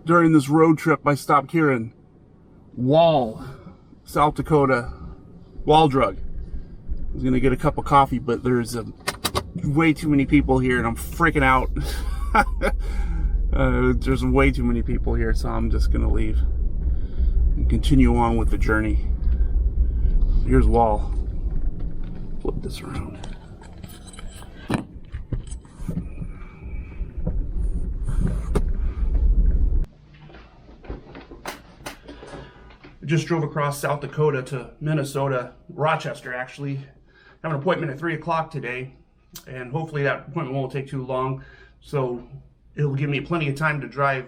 during this road trip I stopped here in Wall, South Dakota, Waldrug. I was gonna get a cup of coffee, but there's way too many people here and I'm freaking out. There's way too many people here, so I'm just gonna leave and continue on with the journey. Here's Wall. Flip this around. Just drove across South Dakota to Minnesota, Rochester actually. I have an appointment at 3 o'clock today, and hopefully that appointment won't take too long. So it'll give me plenty of time to drive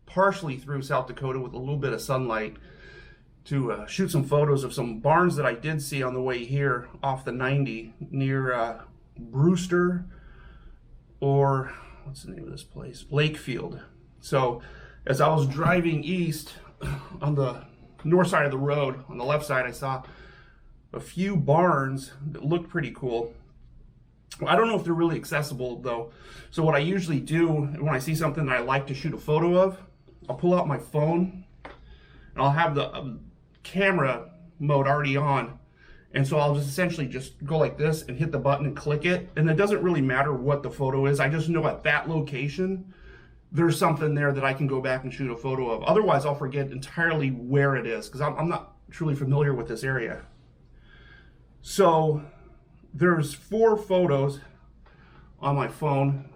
partially through South Dakota with a little bit of sunlight to shoot some photos of some barns that I did see on the way here off the 90 near Brewster, or what's the name of this place? Lakefield. So as I was driving east on the north side of the road, on the left side, I saw a few barns that looked pretty cool. I don't know if they're really accessible though. So what I usually do when I see something that I like to shoot a photo of, I'll pull out my phone and I'll have the camera mode already on. And so I'll just essentially just go like this and hit the button and click it. And it doesn't really matter what the photo is. I just know at that location, there's something there that I can go back and shoot a photo of. Otherwise, I'll forget entirely where it is because I'm not truly familiar with this area. So there's 4 photos on my phone.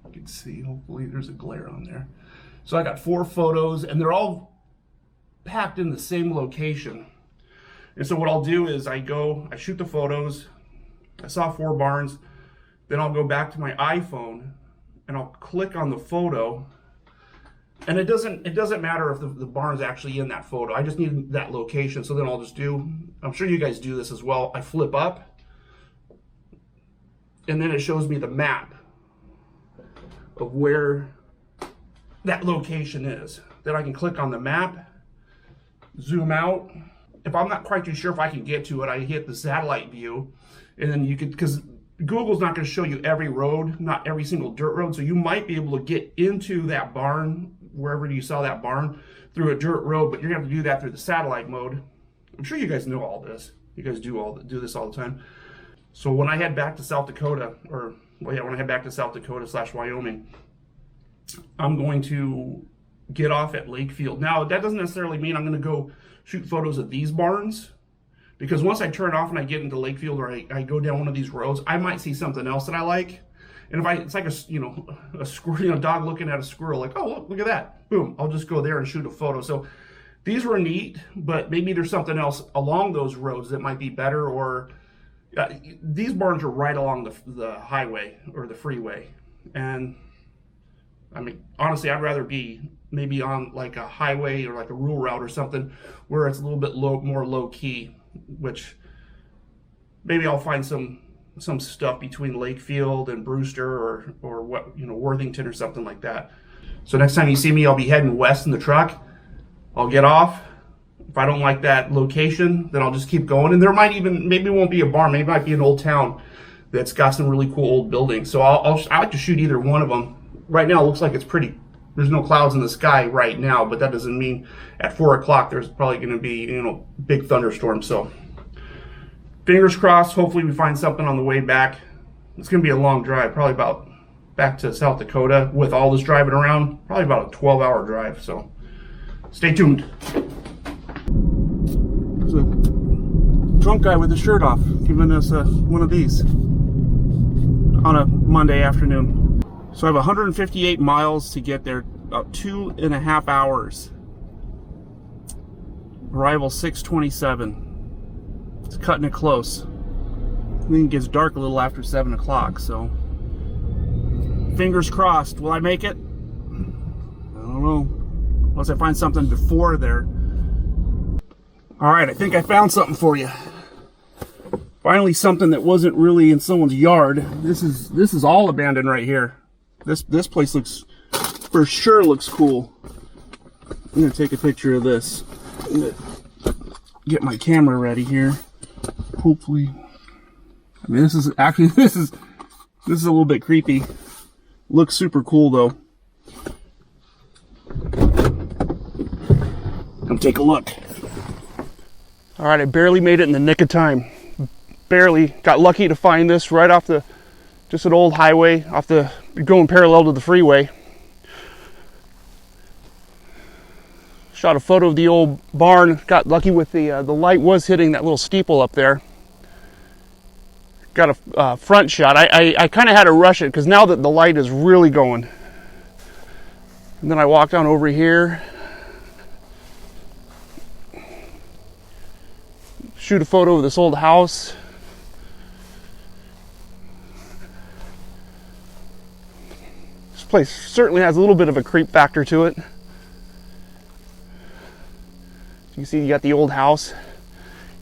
You can see, hopefully there's a glare on there. So I got 4 photos and they're all packed in the same location. And so what I'll do is I shoot the photos. I saw 4 barns. Then I'll go back to my iPhone and I'll click on the photo, and it doesn't matter if the barn's actually in that photo. I just need that location. So then I'll just I'm sure you guys do this as well. I flip up, and then it shows me the map of where that location is. Then I can click on the map, zoom out. If I'm not quite too sure if I can get to it, I hit the satellite view, and then you could, because Google's not going to show you every road, not every single dirt road, so you might be able to get into that barn, wherever you saw that barn, through a dirt road, but you're going to have to do that through the satellite mode. I'm sure you guys know all this. You guys do this all the time. So when I head back to South Dakota, when I head back to South Dakota / Wyoming, I'm going to get off at Lakefield. Now, that doesn't necessarily mean I'm going to go shoot photos of these barns, because once I turn off and I get into Lakefield, or I go down one of these roads, I might see something else that I like. And it's like a squirrel, a dog looking at a squirrel, like, oh, look at that. Boom, I'll just go there and shoot a photo. So these were neat, but maybe there's something else along those roads that might be better, or these barns are right along the highway or the freeway. And I mean, honestly, I'd rather be maybe on like a highway or like a rural route or something where it's a little bit more low key, which maybe I'll find some stuff between Lakefield and Brewster or what, Worthington or something like that. So next time you see me, I'll be heading west in the truck. I'll get off. If I don't like that location, then I'll just keep going. And there maybe it won't be a barn, maybe it might be an old town that's got some really cool old buildings. So I like to shoot either one of them. Right now it looks like it's pretty, there's no clouds in the sky right now, but that doesn't mean at 4 o'clock there's probably going to be, big thunderstorms. So fingers crossed, hopefully we find something on the way back. It's going to be a long drive, probably about back to South Dakota with all this driving around, probably about a 12-hour drive. So stay tuned. There's a drunk guy with his shirt off giving us one of these on a Monday afternoon. So I have 158 miles to get there, about 2.5 hours. Arrival 6:27. It's cutting it close. I think it gets dark a little after 7 o'clock, so fingers crossed. Will I make it? I don't know. Unless I find something before there. Alright, I think I found something for you. Finally something that wasn't really in someone's yard. This is all abandoned right here. This place for sure looks cool. I'm gonna take a picture of this. I'm gonna get my camera ready here. Hopefully, I mean, this is a little bit creepy. Looks super cool though. and take a look. All right, I barely made it in the nick of time. Barely. Got lucky to find this right off the, just an old highway, going parallel to the freeway. Shot a photo of the old barn. Got lucky with the light was hitting that little steeple up there. Got a front shot. I kind of had to rush it because now that the light is really going. And then I walked on over here. Shoot a photo of this old house. This place certainly has a little bit of a creep factor to it. You can see you got the old house,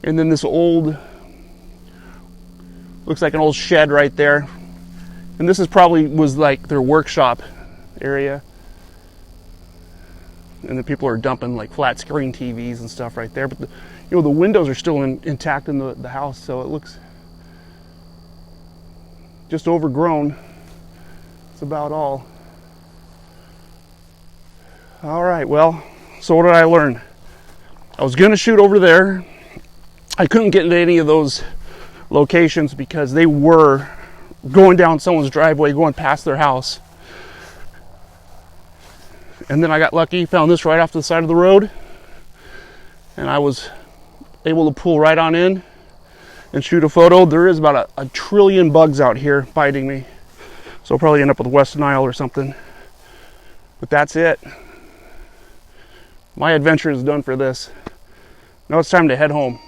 and then this old, looks like an old shed right there. And this is probably was like their workshop area. And the people are dumping like flat screen TVs and stuff right there. But the windows are still intact in the house, so it looks just overgrown. That's about all. All right, well, so what did I learn? I was gonna shoot over there. I couldn't get into any of those locations because they were going down someone's driveway, going past their house. And then I got lucky, found this right off the side of the road, and I was able to pull right on in and shoot a photo. There is about a trillion bugs out here biting me, so I'll probably end up with West Nile or something. But that's it. My adventure is done for this. Now it's time to head home.